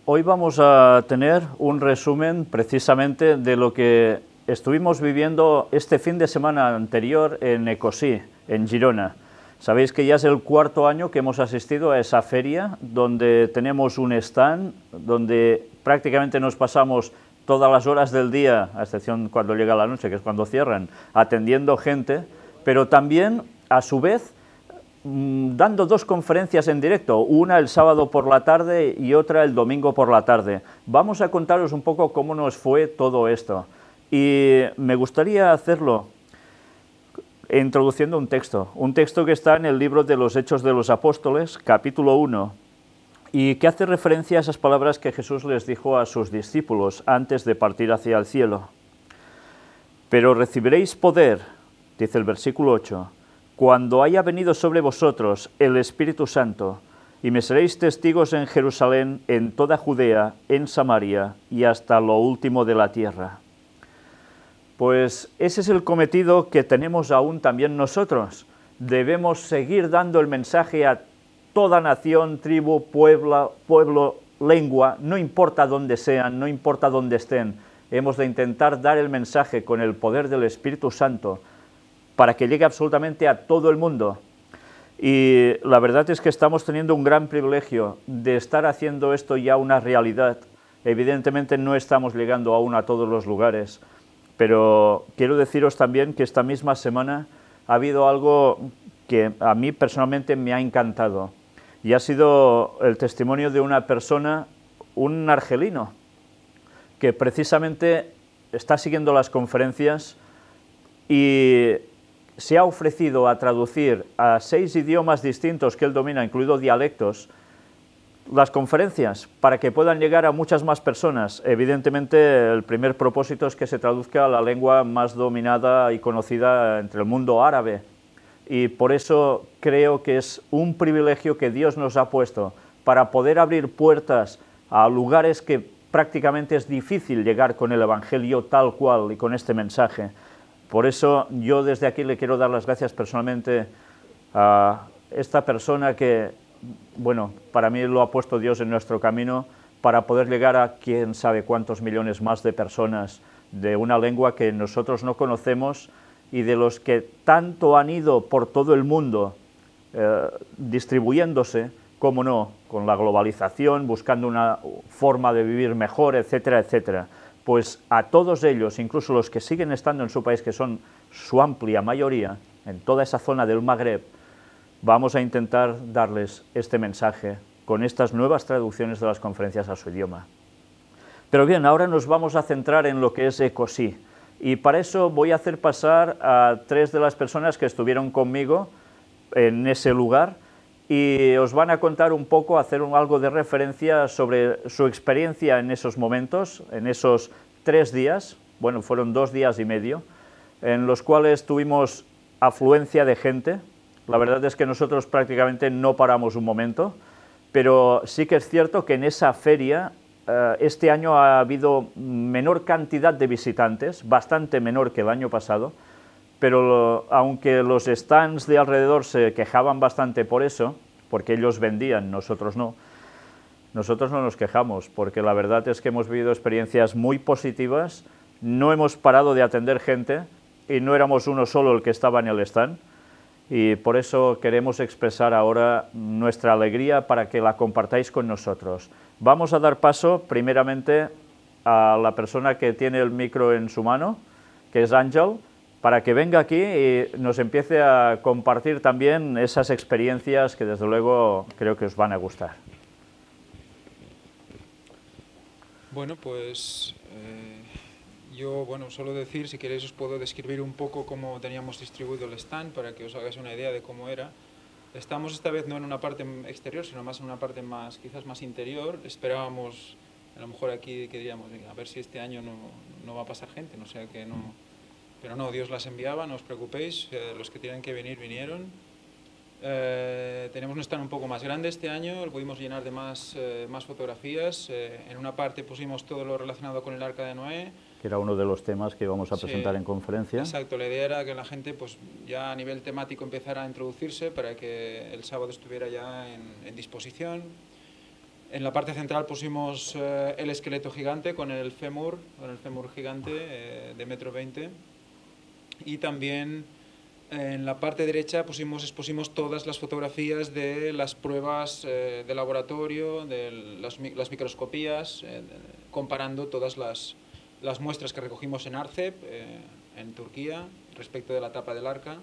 Hoy vamos a tener un resumen precisamente de lo que estuvimos viviendo este fin de semana anterior en Ecosí, en Girona. Sabéis que ya es el cuarto año que hemos asistido a esa feria, donde tenemos un stand, donde prácticamente nos pasamos todas las horas del día, a excepción cuando llega la noche, que es cuando cierran, atendiendo gente, pero también, a su vez, dando dos conferencias en directo, una el sábado por la tarde y otra el domingo por la tarde. Vamos a contaros un poco cómo nos fue todo esto. Y me gustaría hacerlo introduciendo un texto que está en el libro de los Hechos de los Apóstoles, capítulo 1, y que hace referencia a esas palabras que Jesús les dijo a sus discípulos antes de partir hacia el cielo. Pero recibiréis poder, dice el versículo 8, cuando haya venido sobre vosotros el Espíritu Santo, y me seréis testigos en Jerusalén, en toda Judea, en Samaria y hasta lo último de la tierra. Pues ese es el cometido que tenemos aún también nosotros. Debemos seguir dando el mensaje a toda nación, tribu, pueblo, lengua, no importa dónde sean, no importa dónde estén. Hemos de intentar dar el mensaje con el poder del Espíritu Santo para que llegue absolutamente a todo el mundo. Y la verdad es que estamos teniendo un gran privilegio de estar haciendo esto ya una realidad. Evidentemente no estamos llegando aún a todos los lugares, pero quiero deciros también que esta misma semana ha habido algo que a mí personalmente me ha encantado, y ha sido el testimonio de una persona, un argelino, que precisamente está siguiendo las conferencias y se ha ofrecido a traducir a 6 idiomas distintos que él domina, incluido dialectos, las conferencias, para que puedan llegar a muchas más personas. Evidentemente, el primer propósito es que se traduzca a la lengua más dominada y conocida entre el mundo árabe. Y por eso creo que es un privilegio que Dios nos ha puesto para poder abrir puertas a lugares que prácticamente es difícil llegar con el Evangelio tal cual y con este mensaje. Por eso yo desde aquí le quiero dar las gracias personalmente a esta persona que, bueno, para mí lo ha puesto Dios en nuestro camino para poder llegar a quién sabe cuántos millones más de personas de una lengua que nosotros no conocemos y de los que tanto han ido por todo el mundo distribuyéndose, cómo no, con la globalización, buscando una forma de vivir mejor, etcétera, etcétera. Pues a todos ellos, incluso los que siguen estando en su país, que son su amplia mayoría, en toda esa zona del Magreb, vamos a intentar darles este mensaje con estas nuevas traducciones de las conferencias a su idioma. Pero bien, ahora nos vamos a centrar en lo que es Ecosí, y para eso voy a hacer pasar a 3 de las personas que estuvieron conmigo en ese lugar, y os van a contar un poco, hacer algo de referencia sobre su experiencia en esos momentos, en esos 3 días, bueno, fueron 2 días y medio, en los cuales tuvimos afluencia de gente. La verdad es que nosotros prácticamente no paramos un momento, pero sí que es cierto que en esa feria este año ha habido menor cantidad de visitantes, bastante menor que el año pasado, pero aunque los stands de alrededor se quejaban bastante por eso, porque ellos vendían, nosotros no nos quejamos, porque la verdad es que hemos vivido experiencias muy positivas, no hemos parado de atender gente y no éramos uno solo el que estaba en el stand, y por eso queremos expresar ahora nuestra alegría para que la compartáis con nosotros. Vamos a dar paso primeramente a la persona que tiene el micro en su mano, que es Ángel, para que venga aquí y nos empiece a compartir también esas experiencias que desde luego creo que os van a gustar. Bueno, pues yo, solo decir, si queréis os puedo describir un poco cómo teníamos distribuido el stand para que os hagáis una idea de cómo era. Estamos esta vez no en una parte exterior, sino más en una parte quizás más interior. Esperábamos, a lo mejor aquí que diríamos, a ver si este año no va a pasar gente, no sé, que no... Pero no, Dios las enviaba, no os preocupéis, los que tienen que venir, vinieron. Tenemos un stand un poco más grande este año, lo pudimos llenar de más fotografías. En una parte pusimos todo lo relacionado con el Arca de Noé. Que era uno de los temas que íbamos a presentar en conferencia. Exacto, la idea era que la gente pues ya a nivel temático empezara a introducirse para que el sábado estuviera ya en disposición. En la parte central pusimos el esqueleto gigante con el fémur gigante de 1,20 m. Y también en la parte derecha expusimos todas las fotografías de las pruebas de laboratorio, de las microscopías, comparando todas las muestras que recogimos en Arcep, en Turquía, respecto de la tapa del arca,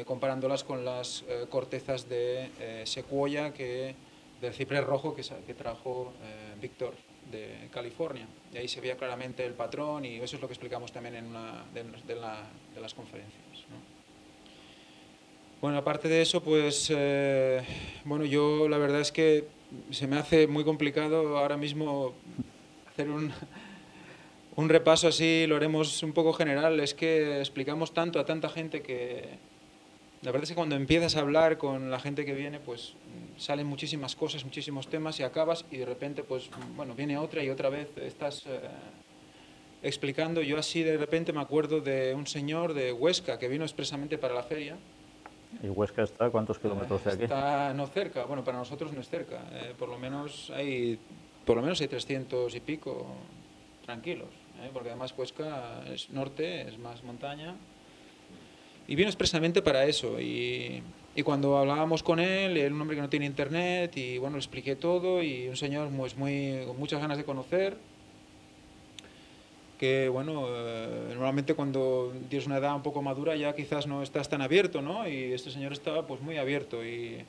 comparándolas con las cortezas de secuoya del ciprés rojo que trajo Víctor de California. Y ahí se veía claramente el patrón, y eso es lo que explicamos también en una de las conferencias, ¿no? Bueno, aparte de eso, pues, bueno, yo la verdad es que se me hace muy complicado ahora mismo hacer un repaso así, lo haremos un poco general. Es que explicamos tanto a tanta gente que la verdad es que cuando empiezas a hablar con la gente que viene, pues salen muchísimas cosas, muchísimos temas, y acabas y de repente, pues, bueno, viene otra y otra vez estás explicando. Yo así de repente me acuerdo de un señor de Huesca que vino expresamente para la feria. ¿Y Huesca está a cuántos kilómetros de aquí? Está no cerca, bueno, para nosotros no es cerca, por lo menos hay 300 y pico tranquilos, porque además Huesca es norte, es más montaña, y vino expresamente para eso. Y cuando hablábamos con él, era un hombre que no tiene internet, y bueno, le expliqué todo, y un señor pues con muchas ganas de conocer, que bueno, normalmente cuando tienes una edad un poco madura ya quizás no estás tan abierto, ¿no? Y este señor estaba pues muy abierto, y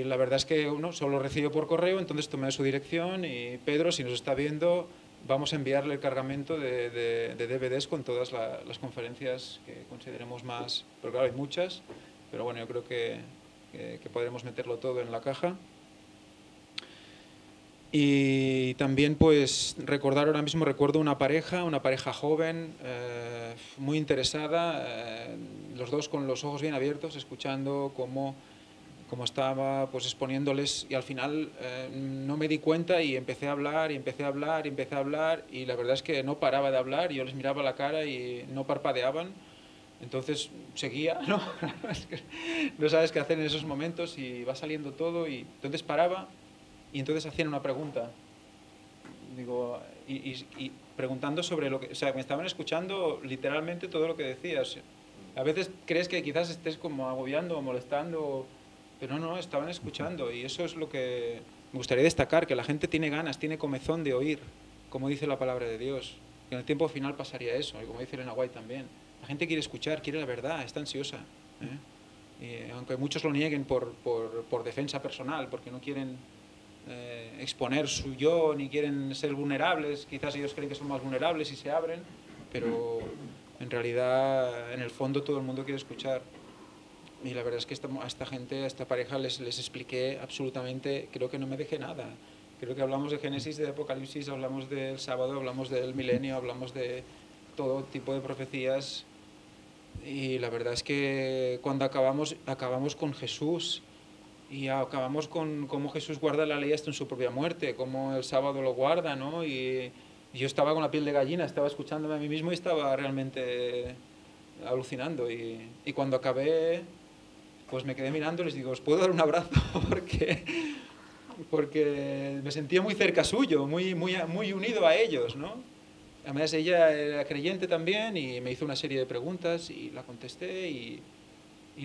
la verdad es que uno solo recibió por correo. Entonces tomé su dirección, y Pedro, si nos está viendo, vamos a enviarle el cargamento de DVDs con todas las conferencias que consideremos más, pero claro, hay muchas, pero bueno, yo creo que podremos meterlo todo en la caja. Y también pues recordar, ahora mismo recuerdo una pareja joven, muy interesada, los dos con los ojos bien abiertos, escuchando cómo estaba pues exponiéndoles, y al final no me di cuenta y empecé a hablar y empecé a hablar y empecé a hablar, y la verdad es que no paraba de hablar, y yo les miraba la cara y no parpadeaban. Entonces seguía, ¿no? Es que no sabes qué hacer en esos momentos, y va saliendo todo, y entonces paraba. Y entonces hacían una pregunta, digo, y preguntando sobre lo que, o sea, me estaban escuchando literalmente todo lo que decías. A veces crees que quizás estés como agobiando o molestando, pero no, estaban escuchando, y eso es lo que me gustaría destacar, que la gente tiene ganas, tiene comezón de oír, como dice la palabra de Dios. Que en el tiempo final pasaría eso, y como dice Elena White también. La gente quiere escuchar, quiere la verdad, está ansiosa, Y aunque muchos lo nieguen por defensa personal, porque no quieren exponer su yo, ni quieren ser vulnerables, quizás ellos creen que son más vulnerables y se abren, pero en realidad, en el fondo, todo el mundo quiere escuchar. Y la verdad es que a esta gente, a esta pareja, les expliqué absolutamente, creo que no me dejé nada. Creo que hablamos de Génesis, de Apocalipsis, hablamos del sábado, hablamos del milenio, hablamos de todo tipo de profecías, y la verdad es que cuando acabamos con Jesús. Y acabamos con cómo Jesús guarda la ley hasta en su propia muerte, cómo el sábado lo guarda, ¿no? Y yo estaba con la piel de gallina, estaba escuchándome a mí mismo y estaba realmente alucinando. Y cuando acabé, pues me quedé mirando y les digo, ¿os puedo dar un abrazo? porque me sentía muy cerca suyo, muy unido a ellos, ¿no? Además, ella era creyente también, y me hizo una serie de preguntas y la contesté, y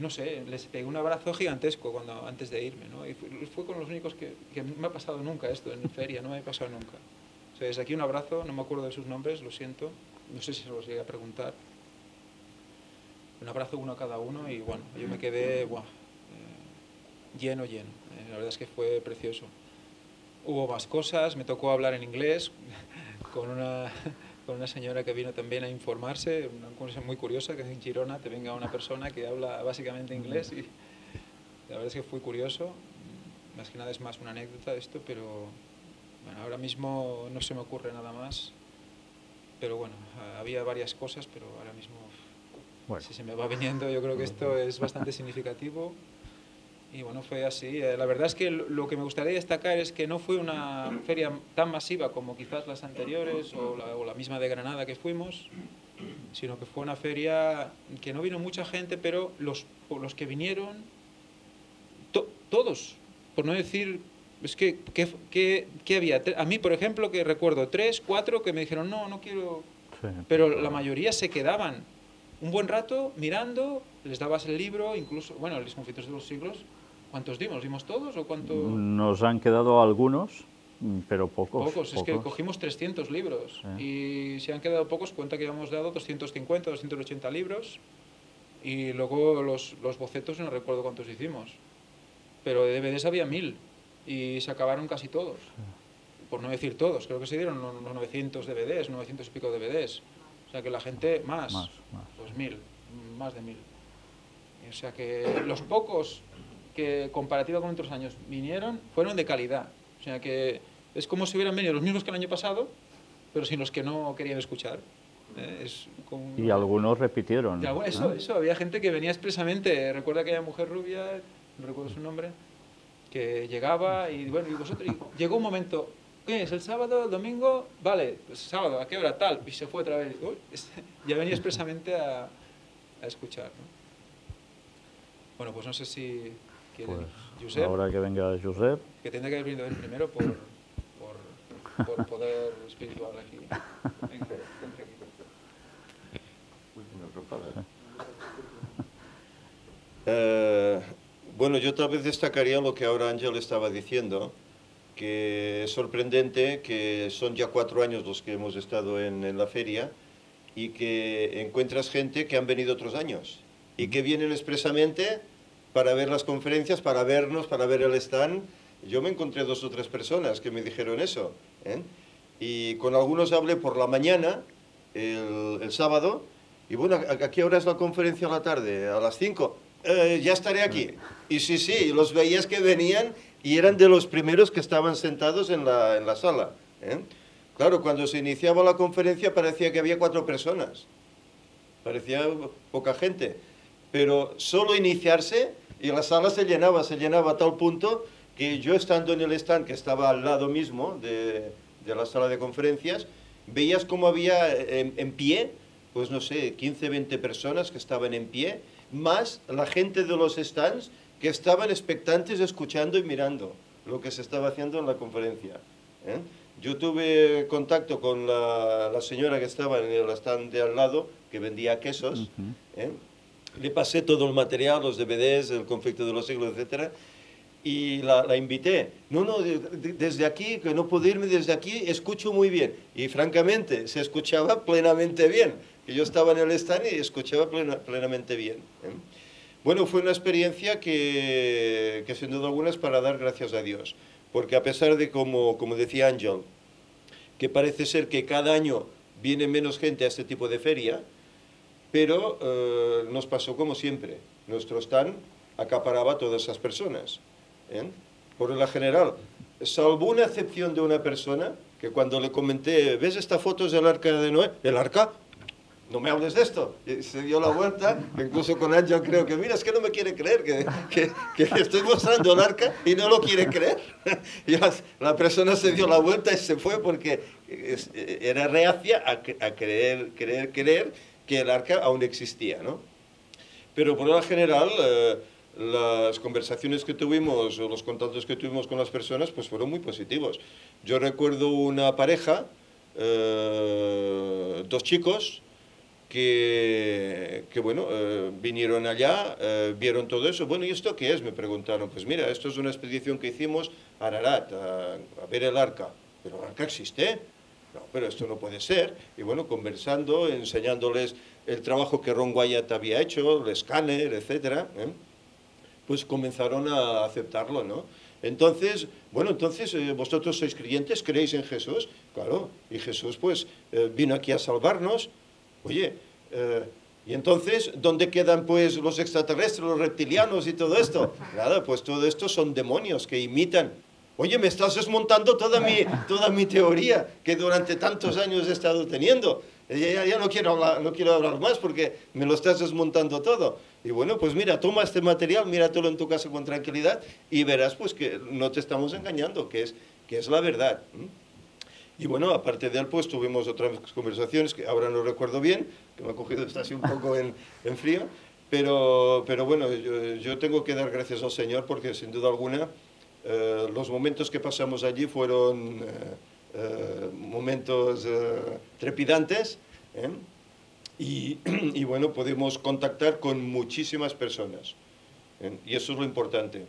no sé, les pegué un abrazo gigantesco antes de irme, ¿no? Y fue con los únicos que me ha pasado nunca esto en feria, no me ha pasado nunca. O sea, desde aquí un abrazo, no me acuerdo de sus nombres, lo siento, no sé si se los llegué a preguntar. Un abrazo uno a cada uno, y bueno, yo me quedé lleno. La verdad es que fue precioso. Hubo más cosas, me tocó hablar en inglés con una señora que vino también a informarse, una cosa muy curiosa, que en Girona te venga una persona que habla básicamente inglés, y la verdad es que fue curioso. Más que nada es más una anécdota de esto, pero bueno, ahora mismo no se me ocurre nada más, pero bueno, había varias cosas, pero ahora mismo, bueno, si se me va viniendo, yo creo que esto es bastante significativo. Y bueno, fue así. La verdad es que lo que me gustaría destacar es que no fue una feria tan masiva como quizás las anteriores, o la misma de Granada que fuimos, sino que fue una feria que no vino mucha gente, pero los que vinieron, todos, por no decir Es que, ¿qué había? A mí, por ejemplo, que recuerdo 3, 4 que me dijeron, no, no quiero... Sí. Pero la mayoría se quedaban un buen rato mirando, les dabas el libro, incluso, bueno, los conflictos de los siglos, ¿cuántos dimos? ¿Dimos todos o cuánto? Nos han quedado algunos, pero pocos. Pocos, es que cogimos 300 libros y si han quedado pocos, cuenta que habíamos dado 250, 280 libros y luego los bocetos no recuerdo cuántos hicimos, pero de DVDs había 1000 y se acabaron casi todos, por no decir todos, creo que se dieron unos 900 DVDs, 900 y pico DVDs, o sea que la gente, más. Pues 1000, más de 1000. O sea que los pocos que comparativa con otros años vinieron fueron de calidad, o sea que es como si hubieran venido los mismos que el año pasado, pero sin los que no querían escuchar. Y algunos repitieron. Eso, había gente que venía expresamente. Recuerda aquella mujer rubia, no recuerdo su nombre, que llegaba y bueno, y vosotros, y llegó un momento, ¿qué es? ¿El sábado, el domingo? Vale, pues sábado, ¿a qué hora? Tal. Y se fue otra vez. Uy, ya venía expresamente a escuchar, ¿no? Bueno, pues no sé si quiere Josep. Ahora que venga Josep. Que tendrá que haber venido él primero por poder espiritual aquí. Venga, vente aquí. Bueno, yo tal vez destacaría lo que ahora Ángel estaba diciendo, que es sorprendente que son ya 4 años los que hemos estado en la feria y que encuentras gente que han venido otros años y que vienen expresamente para ver las conferencias, para vernos, para ver el stand. Yo me encontré 2 o 3 personas que me dijeron eso, ¿eh? Y con algunos hablé por la mañana, el sábado, y bueno, ¿a qué hora es la conferencia a la tarde? ¿A las 5? Ya estaré aquí. Y sí, los veías que venían y eran de los primeros que estaban sentados en la sala, ¿eh? Claro, cuando se iniciaba la conferencia parecía que había 4 personas, parecía poca gente, pero solo iniciarse y la sala se llenaba a tal punto que yo estando en el stand que estaba al lado mismo de la sala de conferencias, veías cómo había en pie, pues no sé, 15, 20 personas que estaban en pie, más la gente de los stands que estaban expectantes escuchando y mirando lo que se estaba haciendo en la conferencia, ¿eh? Yo tuve contacto con la señora que estaba en el stand de al lado, que vendía quesos, ¿eh? Le pasé todo el material, los DVDs, el conflicto de los siglos, etcétera, y la invité. No, desde aquí, que no puedo irme desde aquí, escucho muy bien. Y francamente, se escuchaba plenamente bien. Que yo estaba en el stand y escuchaba plenamente bien, ¿eh? Bueno, fue una experiencia que sin duda alguna es para dar gracias a Dios. Porque a pesar de, como decía Ángel, que parece ser que cada año viene menos gente a este tipo de feria, pero nos pasó como siempre. Nuestro stand acaparaba a todas esas personas, ¿eh? Por la general, salvo una excepción de una persona que cuando le comenté, ¿ves esta foto es del arca de Noé? ¿El arca? No me hables de esto. Y se dio la vuelta, incluso con Ángel creo que, mira, es que no me quiere creer, que le estoy mostrando el arca y no lo quiere creer. Y la persona se dio la vuelta y se fue porque era reacia a creer que el arca aún existía, ¿no? Pero por lo general, las conversaciones que tuvimos o los contactos que tuvimos con las personas pues fueron muy positivos. Yo recuerdo una pareja, 2 chicos, que bueno, vinieron allá, vieron todo eso. Bueno, ¿y esto qué es? Me preguntaron. Pues mira, esto es una expedición que hicimos a Ararat, a ver el arca. ¿Pero el arca existe? No, pero esto no puede ser. Y bueno, conversando, enseñándoles el trabajo que Ron Wyatt había hecho, el escáner, etcétera, pues comenzaron a aceptarlo, ¿no? Entonces, bueno, vosotros sois creyentes, creéis en Jesús, claro, y Jesús pues vino aquí a salvarnos. Oye, y entonces, ¿dónde quedan pues los extraterrestres, los reptilianos y todo esto? Nada, pues todo esto son demonios que imitan. Oye, me estás desmontando toda mi teoría que durante tantos años he estado teniendo. Ya no quiero hablar más porque me lo estás desmontando todo. Y bueno, pues mira, toma este material, míratelo en tu casa con tranquilidad y verás pues que no te estamos engañando, que es la verdad. Y bueno, aparte de él, pues tuvimos otras conversaciones que ahora no recuerdo bien, que me ha cogido esto así un poco en frío, pero bueno, yo tengo que dar gracias al Señor porque sin duda alguna Los momentos que pasamos allí fueron momentos trepidantes, ¿eh? Y bueno, podemos contactar con muchísimas personas, ¿eh? Y eso es lo importante.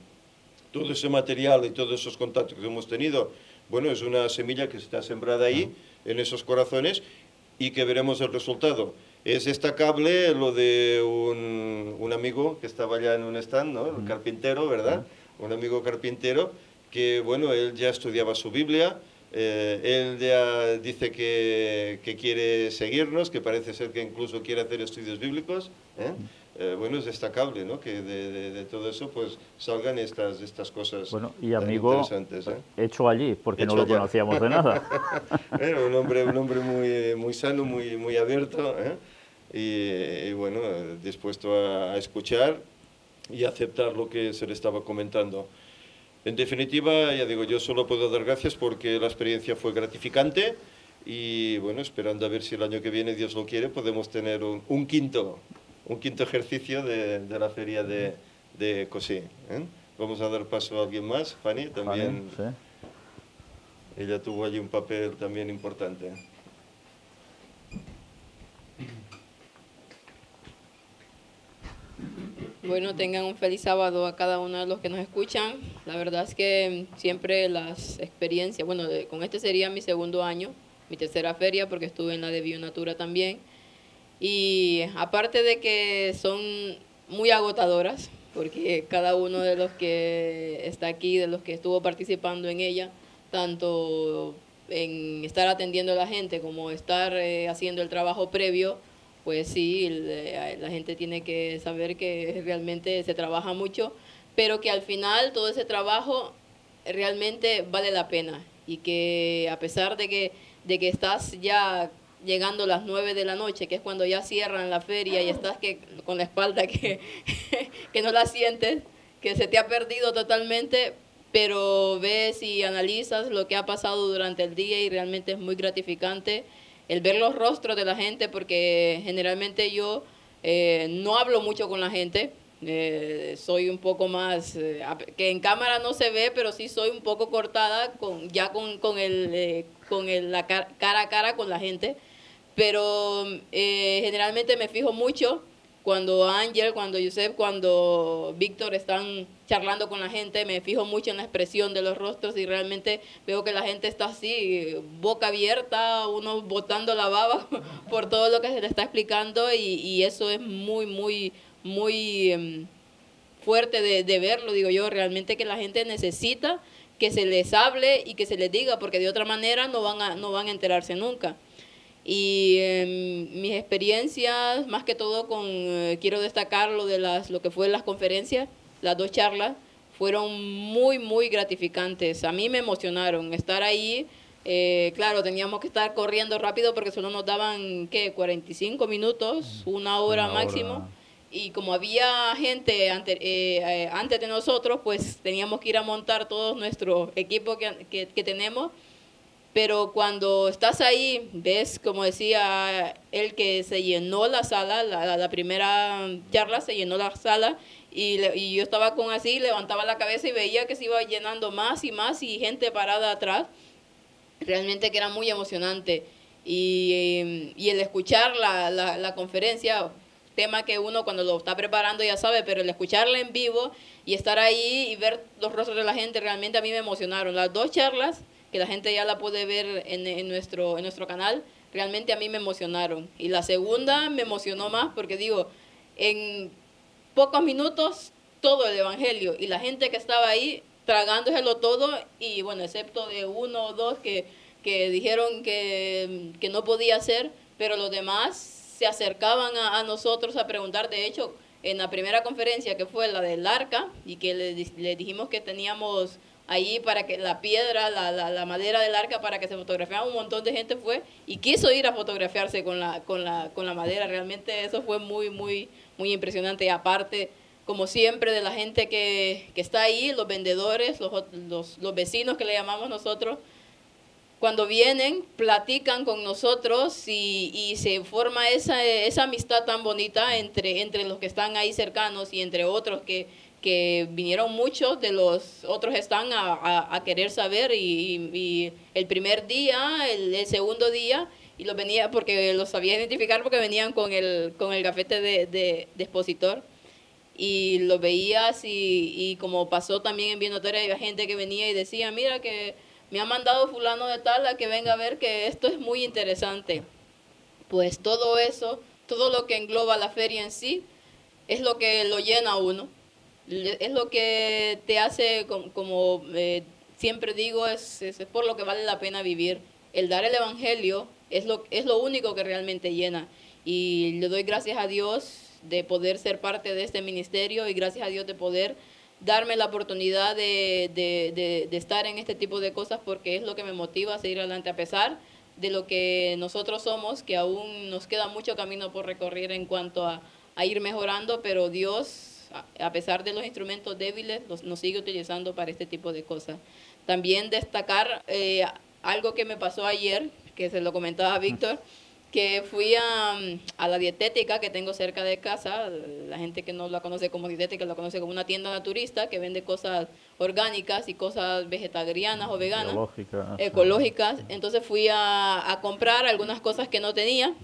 Todo ese material y todos esos contactos que hemos tenido, bueno, es una semilla que está sembrada ahí, en esos corazones, y que veremos el resultado. Es destacable lo de un amigo que estaba allá en un stand, ¿no? El carpintero, ¿verdad? Un amigo carpintero que, bueno, él ya estudiaba su Biblia, él ya dice que quiere seguirnos, que parece ser que incluso quiere hacer estudios bíblicos, ¿eh? Bueno, es destacable, ¿no? Que de todo eso pues salgan estas cosas, bueno, y amigo interesantes, ¿eh? Hecho allí, porque Hecho no lo allá. conocíamos de nada. Era un hombre muy sano, muy abierto, ¿eh? Y bueno, dispuesto a escuchar y aceptar lo que se le estaba comentando. En definitiva, ya digo, yo solo puedo dar gracias porque la experiencia fue gratificante y bueno, esperando a ver si el año que viene, Dios lo quiere, podemos tener un quinto ejercicio de la feria de Cosí, ¿eh? Vamos a dar paso a alguien más, Fanny, también. Fanny, sí. Ella tuvo allí un papel también importante. Bueno, tengan un feliz sábado a cada uno de los que nos escuchan. La verdad es que siempre las experiencias, bueno, con este sería mi segundo año, mi tercera feria, porque estuve en la de Bionatura también. Y aparte de que son muy agotadoras, porque cada uno de los que está aquí, de los que estuvo participando en ella, tanto en estar atendiendo a la gente como estar haciendo el trabajo previo, pues sí, la gente tiene que saber que realmente se trabaja mucho, pero que al final todo ese trabajo realmente vale la pena y que a pesar de que estás ya llegando a las 9 de la noche, que es cuando ya cierran la feria y estás con la espalda que no la sientes, que se te ha perdido totalmente, pero ves y analizas lo que ha pasado durante el día y realmente es muy gratificante el ver los rostros de la gente, porque generalmente yo no hablo mucho con la gente, soy un poco más, que en cámara no se ve, pero sí soy un poco cortada la cara a cara con la gente, pero generalmente me fijo mucho cuando Ángel, cuando Josep, cuando Víctor están charlando con la gente, me fijo mucho en la expresión de los rostros y realmente veo que la gente está así, boca abierta, uno botando la baba por todo lo que se le está explicando y eso es muy fuerte de verlo, digo yo, realmente que la gente necesita que se les hable y que se les diga, porque de otra manera no van a enterarse nunca. Y mis experiencias, más que todo quiero destacar lo que fue las conferencias, las 2 charlas, fueron muy gratificantes. A mí me emocionaron estar ahí. Claro, teníamos que estar corriendo rápido porque solo nos daban, ¿qué? 45 minutos, una hora máximo. Y como había gente antes de nosotros, pues teníamos que ir a montar todo nuestro equipo que tenemos. Pero cuando estás ahí, ves, como decía él, que se llenó la sala, la primera charla se llenó la sala, y yo estaba así, levantaba la cabeza y veía que se iba llenando más y gente parada atrás. Realmente que era muy emocionante. Y el escuchar la conferencia, tema que uno cuando lo está preparando ya sabe, pero el escucharla en vivo y estar ahí y ver los rostros de la gente, realmente a mí me emocionaron. Las 2 charlas, que la gente ya la puede ver en nuestro canal, realmente a mí me emocionaron. Y la segunda me emocionó más porque digo, en pocos minutos todo el evangelio y la gente que estaba ahí tragándoselo todo, y bueno, excepto de 1 o 2 que dijeron que no podía ser, pero los demás se acercaban a nosotros a preguntar. De hecho, en la primera conferencia, que fue la del arca, y que le dijimos que teníamos ahí para que la piedra, la madera del arca para que se fotografiara, un montón de gente fue y quiso ir a fotografiarse con la madera. Realmente eso fue muy impresionante. Y aparte, como siempre, de la gente que está ahí, los vendedores, los vecinos que le llamamos nosotros, cuando vienen, platican con nosotros y se forma esa amistad tan bonita entre los que están ahí cercanos y entre otros que que vinieron muchos de los otros stands a querer saber y el primer día, el segundo día, y los venía porque los sabía identificar porque venían con el gafete de expositor. Y lo veías y como pasó también en Bienotera, había gente que venía y decía, mira que me ha mandado fulano de tal a que venga a ver que esto es muy interesante. Pues todo eso, todo lo que engloba la feria en sí, es lo que lo llena a uno. Es lo que te hace, como siempre digo, es por lo que vale la pena vivir. El dar el Evangelio es lo único que realmente llena. Y le doy gracias a Dios de poder ser parte de este ministerio y gracias a Dios de poder darme la oportunidad de estar en este tipo de cosas, porque es lo que me motiva a seguir adelante a pesar de lo que nosotros somos, que aún nos queda mucho camino por recorrer en cuanto a ir mejorando, pero Dios, a pesar de los instrumentos débiles, nos sigue utilizando para este tipo de cosas. También destacar algo que me pasó ayer, que se lo comentaba a Víctor, que fui a la dietética que tengo cerca de casa. La gente que no la conoce como dietética la conoce como una tienda naturista que vende cosas orgánicas y cosas vegetarianas o veganas, ecológicas. Entonces fui a comprar algunas cosas que no tenía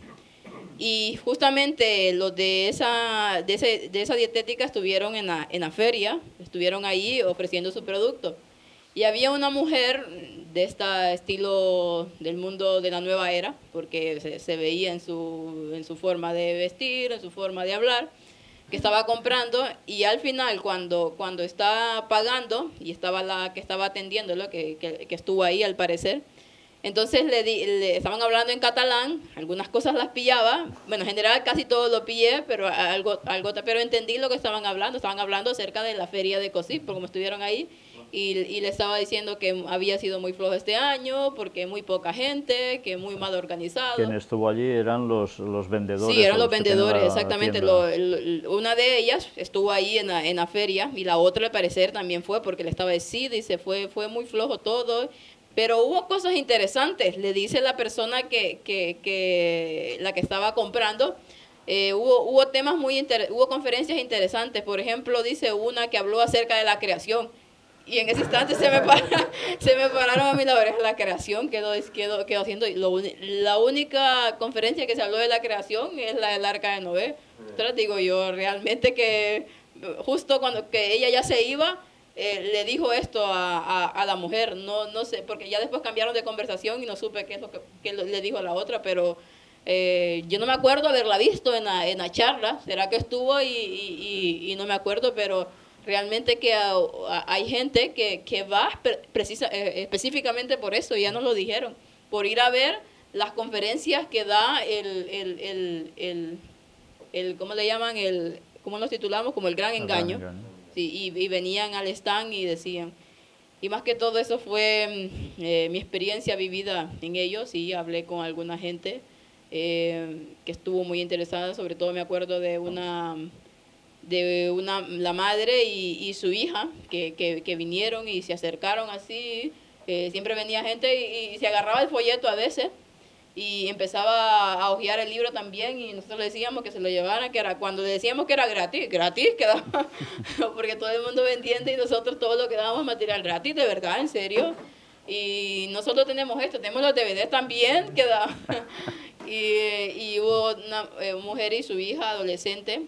y justamente los de esa dietética estuvieron en la feria, estuvieron ahí ofreciendo su producto. Y había una mujer de este estilo del mundo de la nueva era, porque se veía en su forma de vestir, en su forma de hablar, que estaba comprando, y al final cuando está pagando, y estaba la que estaba atendiéndolo, que estuvo ahí al parecer, entonces le estaban hablando en catalán, algunas cosas las pillaba, bueno, en general casi todo lo pillé, pero pero entendí lo que estaban hablando acerca de la feria de COSIP, porque como estuvieron ahí, y le estaba diciendo que había sido muy flojo este año, porque muy poca gente, que muy mal organizado. Quien estuvo allí eran los vendedores. Sí, eran los vendedores, exactamente. Una de ellas estuvo ahí en la feria, y la otra al parecer también fue, porque le estaba diciendo, dice, fue muy flojo todo. Pero hubo cosas interesantes, le dice la persona que la que estaba comprando, hubo temas hubo conferencias interesantes. Por ejemplo, dice una que habló acerca de la creación, y en ese instante se me pararon a mí la oreja. La creación quedó haciendo, la única conferencia que se habló de la creación es la del Arca de Noé. Entonces digo yo, realmente que justo cuando que ella ya se iba, le dijo esto a la mujer, no sé, porque ya después cambiaron de conversación y no supe qué es lo que le dijo a la otra, pero yo no me acuerdo haberla visto en la charla. Será que estuvo y no me acuerdo, pero realmente que hay gente que va específicamente por eso, ya nos lo dijeron, por ir a ver las conferencias que da ¿cómo le llaman? ¿Cómo los titulamos? Como el gran engaño. Sí, y venían al stand y decían, y más que todo eso fue mi experiencia vivida en ellos, y hablé con alguna gente que estuvo muy interesada. Sobre todo me acuerdo de la madre y su hija que vinieron y se acercaron así. Siempre venía gente y se agarraba el folleto a veces y empezaba a hojear el libro también, y nosotros le decíamos que se lo llevaran, que era cuando le decíamos que era gratis quedaba, porque todo el mundo vendiendo y nosotros todo lo que dábamos material gratis, de verdad, en serio. Y nosotros tenemos tenemos los DVDs también, y hubo una mujer y su hija adolescente,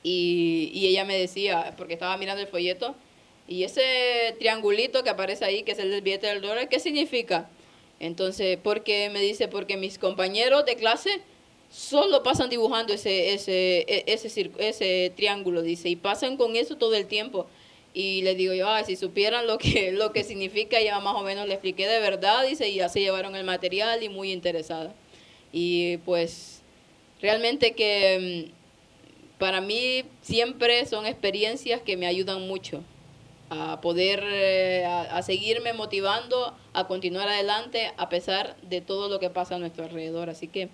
y ella me decía, porque estaba mirando el folleto, y ese triangulito que aparece ahí, que es el del billete del dólar, ¿qué significa? Entonces, porque mis compañeros de clase solo pasan dibujando ese triángulo, dice, y pasan con eso todo el tiempo. Y le digo yo, si supieran lo que significa, ya más o menos le expliqué de verdad, dice, y ya se llevaron el material y muy interesada. Y pues realmente que para mí siempre son experiencias que me ayudan mucho a poder, a seguirme motivando, a continuar adelante a pesar de todo lo que pasa a nuestro alrededor. Así que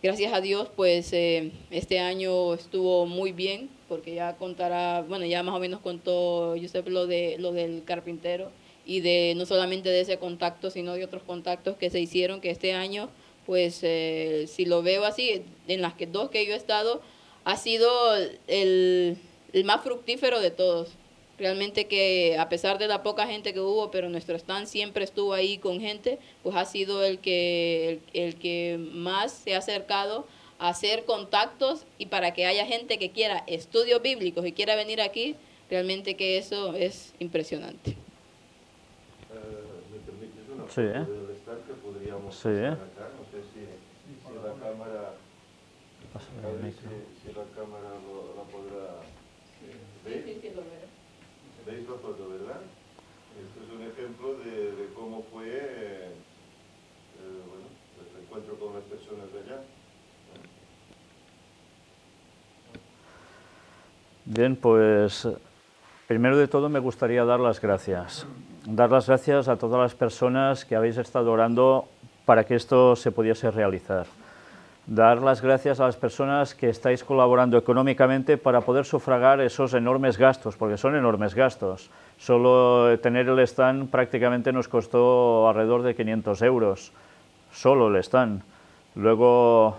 gracias a Dios, pues este año estuvo muy bien, porque ya ya más o menos contó Josep lo del carpintero, y no solamente de ese contacto, sino de otros contactos que se hicieron, que este año, pues si lo veo así, en las dos que yo he estado, ha sido el más fructífero de todos. Realmente que a pesar de la poca gente que hubo, pero nuestro stand siempre estuvo ahí con gente, pues ha sido el que más se ha acercado a hacer contactos y para que haya gente que quiera estudios bíblicos y quiera venir aquí, realmente que eso es impresionante. ¿Me permites una Sí, foto del stand que podríamos Sí. pasar acá? No sé si la cámara, a ver si la cámara la podrá ver. ¿Veis la foto, verdad? Esto es un ejemplo de cómo fue bueno, el encuentro con las personas de allá. Bien, pues primero de todo me gustaría dar las gracias. Dar las gracias a todas las personas que habéis estado orando para que esto se pudiese realizar. Dar las gracias a las personas que estáis colaborando económicamente para poder sufragar esos enormes gastos, porque son enormes gastos. Solo tener el stand prácticamente nos costó alrededor de 500 euros, solo el stand. Luego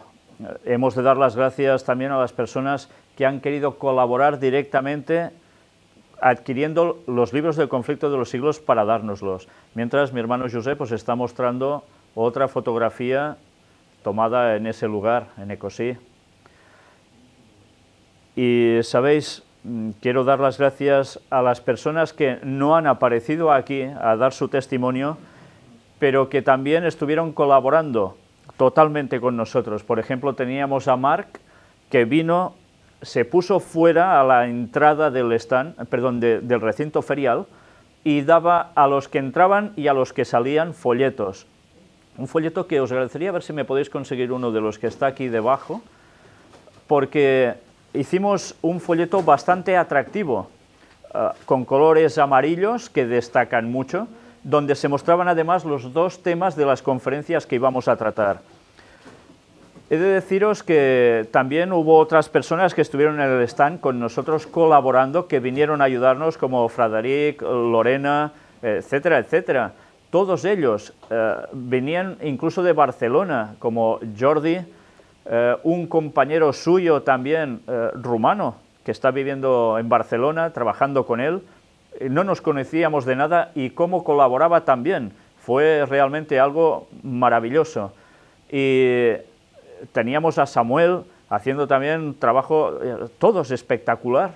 hemos de dar las gracias también a las personas que han querido colaborar directamente adquiriendo los libros del conflicto de los siglos para dárnoslos. Mientras mi hermano Josep os está mostrando otra fotografía tomada en ese lugar, en Ecosí. Y sabéis, quiero dar las gracias a las personas que no han aparecido aquí a dar su testimonio, pero que también estuvieron colaborando totalmente con nosotros. Por ejemplo, teníamos a Marc, que vino, se puso fuera a la entrada del stand, perdón, del recinto ferial, y daba a los que entraban y a los que salían folletos. Un folleto que os agradecería a ver si me podéis conseguir uno de los que está aquí debajo, porque hicimos un folleto bastante atractivo, con colores amarillos que destacan mucho, donde se mostraban además los dos temas de las conferencias que íbamos a tratar. He de deciros que también hubo otras personas que estuvieron en el stand con nosotros colaborando, que vinieron a ayudarnos, como Frederic, Lorena, etcétera, etcétera. Todos ellos venían incluso de Barcelona, como Jordi, un compañero suyo también rumano, que está viviendo en Barcelona, trabajando con él. No nos conocíamos de nada y cómo colaboraba también. Fue realmente algo maravilloso. Y teníamos a Samuel haciendo también trabajo, todos espectacular.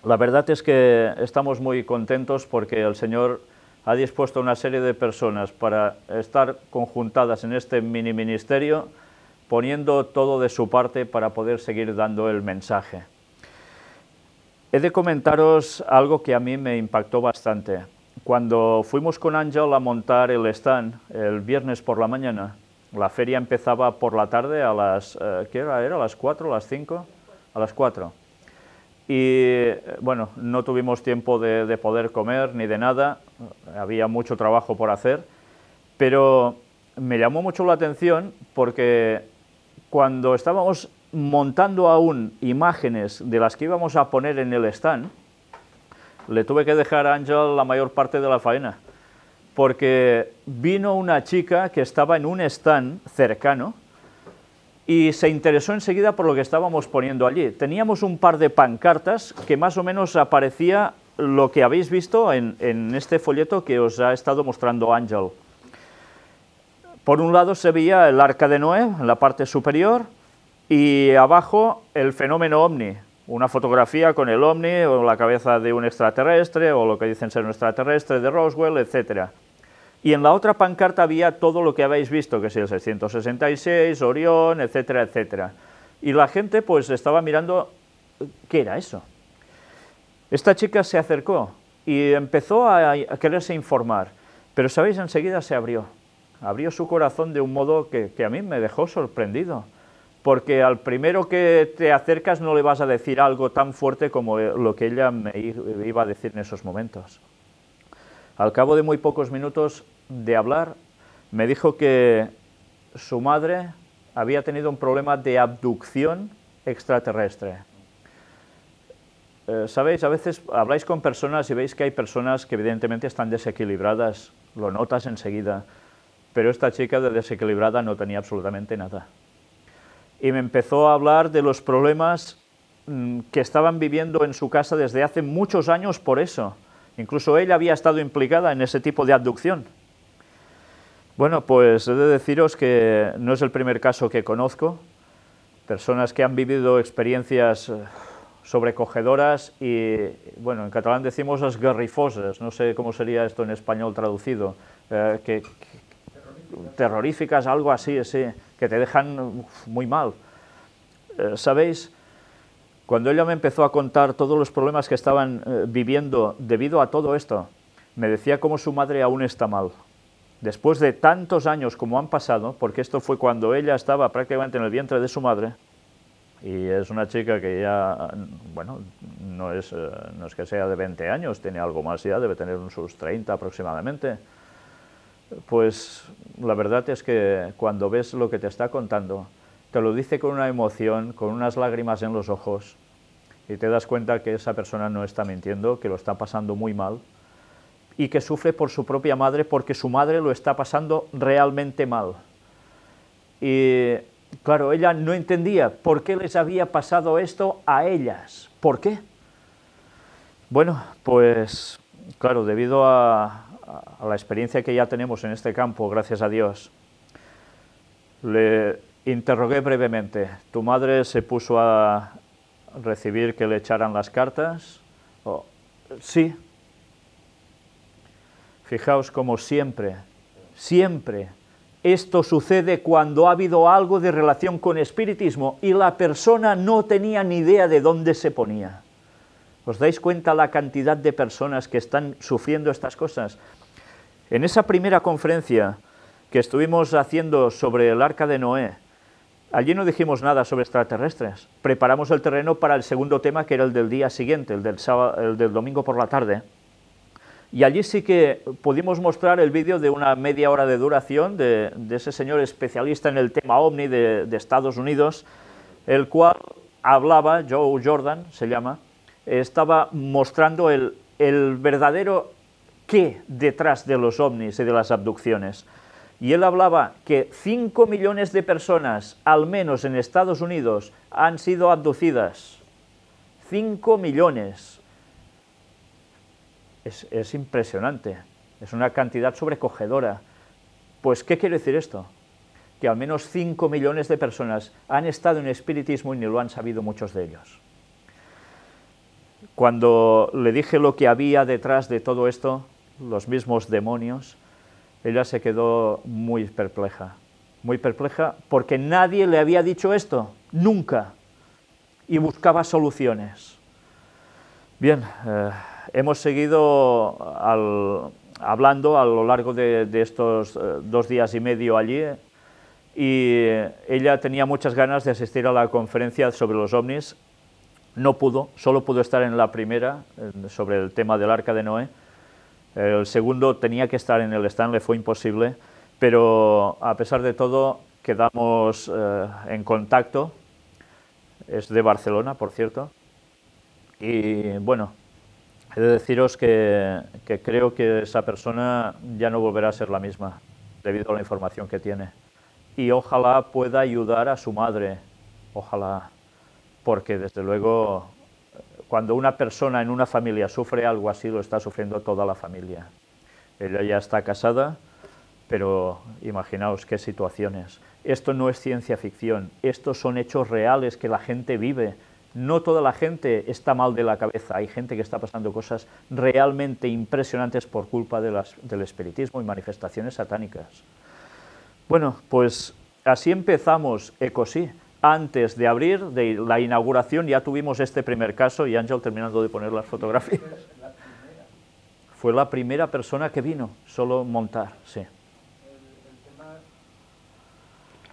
La verdad es que estamos muy contentos porque el Señor ha dispuesto una serie de personas para estar conjuntadas en este mini ministerio, poniendo todo de su parte para poder seguir dando el mensaje. He de comentaros algo que a mí me impactó bastante. Cuando fuimos con Ángel a montar el stand el viernes por la mañana, la feria empezaba por la tarde a las, ¿qué hora era? ¿A las 4, a las 5? A las 4. Y bueno, no tuvimos tiempo de poder comer ni de nada, había mucho trabajo por hacer, pero me llamó mucho la atención porque cuando estábamos montando aún imágenes de las que íbamos a poner en el stand, le tuve que dejar a Ángel la mayor parte de la faena, porque vino una chica que estaba en un stand cercano y se interesó enseguida por lo que estábamos poniendo allí. Teníamos un par de pancartas que más o menos aparecía lo que habéis visto en este folleto que os ha estado mostrando Ángel. Por un lado se veía el Arca de Noé en la parte superior y abajo el fenómeno ovni, una fotografía con el ovni o la cabeza de un extraterrestre o lo que dicen ser un extraterrestre de Roswell, etcétera. Y en la otra pancarta había todo lo que habéis visto, que es el 666, Orión, etcétera, etcétera. Y la gente pues estaba mirando, ¿qué era eso? Esta chica se acercó y empezó a quererse informar, pero sabéis, enseguida se abrió su corazón de un modo que a mí me dejó sorprendido, porque al primero que te acercas no le vas a decir algo tan fuerte como lo que ella me iba a decir en esos momentos. Al cabo de muy pocos minutos de hablar, me dijo que su madre había tenido un problema de abducción extraterrestre. Sabéis, a veces habláis con personas y veis que hay personas que evidentemente están desequilibradas, lo notas enseguida, pero esta chica de desequilibrada no tenía absolutamente nada. Y me empezó a hablar de los problemas que estaban viviendo en su casa desde hace muchos años por eso. Incluso ella había estado implicada en ese tipo de abducción. Bueno, pues he de deciros que no es el primer caso que conozco. Personas que han vivido experiencias sobrecogedoras y, bueno, en catalán decimos esgarrifoses, no sé cómo sería esto en español traducido, terroríficas, algo así, sí, que te dejan muy mal. ¿Sabéis? Cuando ella me empezó a contar todos los problemas que estaban viviendo debido a todo esto, me decía cómo su madre aún está mal. Después de tantos años como han pasado, porque esto fue cuando ella estaba prácticamente en el vientre de su madre, y es una chica que ya, bueno, no es que sea de 20 años, tiene algo más ya, debe tener sus 30 aproximadamente. Pues la verdad es que cuando ves lo que te está contando, te lo dice con una emoción, con unas lágrimas en los ojos, y te das cuenta que esa persona no está mintiendo, que lo está pasando muy mal, y que sufre por su propia madre porque su madre lo está pasando realmente mal. Y claro, ella no entendía por qué les había pasado esto a ellas. ¿Por qué? Bueno, pues claro, debido a la experiencia que ya tenemos en este campo, gracias a Dios, le interrogué brevemente. ¿Tu madre se puso a recibir que le echaran las cartas? Oh, sí. Fijaos como siempre, esto sucede cuando ha habido algo de relación con espiritismo y la persona no tenía ni idea de dónde se ponía. ¿Os dais cuenta la cantidad de personas que están sufriendo estas cosas? En esa primera conferencia que estuvimos haciendo sobre el Arca de Noé, allí no dijimos nada sobre extraterrestres. Preparamos el terreno para el segundo tema, que era el del día siguiente, el del domingo por la tarde. Y allí sí que pudimos mostrar el vídeo de una media hora de duración de ese señor especialista en el tema OVNI de Estados Unidos, el cual hablaba, Joe Jordan se llama, estaba mostrando el verdadero qué detrás de los OVNIs y de las abducciones. Y él hablaba que 5 millones de personas, al menos en Estados Unidos, han sido abducidas. 5 millones. Es impresionante, es una cantidad sobrecogedora. Pues, ¿qué quiere decir esto? Que al menos 5 millones de personas han estado en espiritismo y ni lo han sabido muchos de ellos. Cuando le dije lo que había detrás de todo esto, los mismos demonios, ella se quedó muy perpleja porque nadie le había dicho esto, nunca, y buscaba soluciones. Bien, hemos seguido hablando a lo largo de estos 2 días y medio allí, y ella tenía muchas ganas de asistir a la conferencia sobre los ovnis. No pudo, solo pudo estar en la primera, sobre el tema del Arca de Noé. El segundo tenía que estar en el stand, le fue imposible, pero a pesar de todo quedamos en contacto. Es de Barcelona, por cierto. Y bueno, he de deciros que creo que esa persona ya no volverá a ser la misma, debido a la información que tiene. Y ojalá pueda ayudar a su madre, ojalá, porque desde luego, cuando una persona en una familia sufre algo así, lo está sufriendo toda la familia. Ella ya está casada, pero imaginaos qué situaciones. Esto no es ciencia ficción, estos son hechos reales que la gente vive. No toda la gente está mal de la cabeza, hay gente que está pasando cosas realmente impresionantes por culpa del espiritismo y manifestaciones satánicas. Bueno, pues así empezamos Ecosí. Antes de abrir, de la inauguración, ya tuvimos este primer caso, y Ángel terminando de poner las fotografías. Fue la primera persona que vino, solo montar, sí.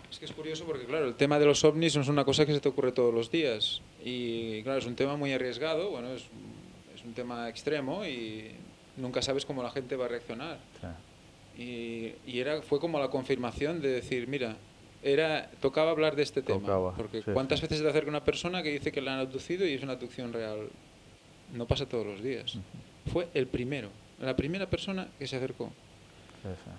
Es que es curioso porque, claro, el tema de los ovnis no es una cosa que se te ocurre todos los días. Y, claro, es un tema muy arriesgado, bueno, es un tema extremo y nunca sabes cómo la gente va a reaccionar. Sí. Y fue como la confirmación de decir, mira, tocaba hablar de este tema. Porque sí, ¿cuántas veces se te acerca una persona que dice que la han abducido y es una abducción real? No pasa todos los días. Fue la primera persona que se acercó. Sí, sí.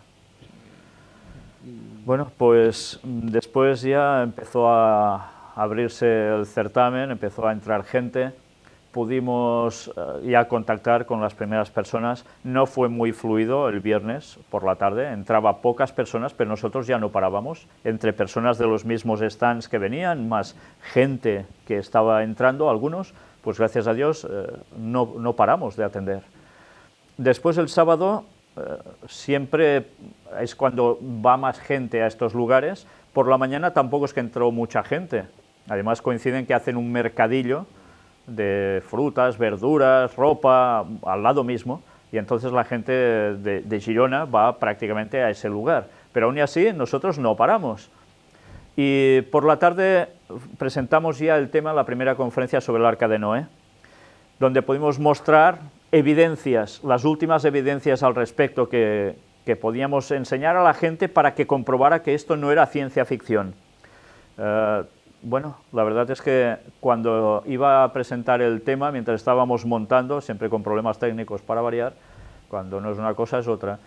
Bueno, pues después ya empezó a abrirse el certamen, empezó a entrar gente, pudimos ya contactar con las primeras personas. No fue muy fluido el viernes por la tarde, entraba pocas personas, pero nosotros ya no parábamos, entre personas de los mismos stands que venían, más gente que estaba entrando, algunos, pues gracias a Dios no paramos de atender. Después el sábado siempre es cuando va más gente a estos lugares. Por la mañana tampoco es que entró mucha gente, además coinciden que hacen un mercadillo de frutas, verduras, ropa, al lado mismo, y entonces la gente de Girona va prácticamente a ese lugar. Pero aún así nosotros no paramos. Y por la tarde presentamos ya el tema, la primera conferencia sobre el Arca de Noé, donde pudimos mostrar evidencias, las últimas evidencias al respecto que podíamos enseñar a la gente para que comprobara que esto no era ciencia ficción. Bueno, la verdad es que cuando iba a presentar el tema, mientras estábamos montando, siempre con problemas técnicos para variar, cuando no es una cosa es otra,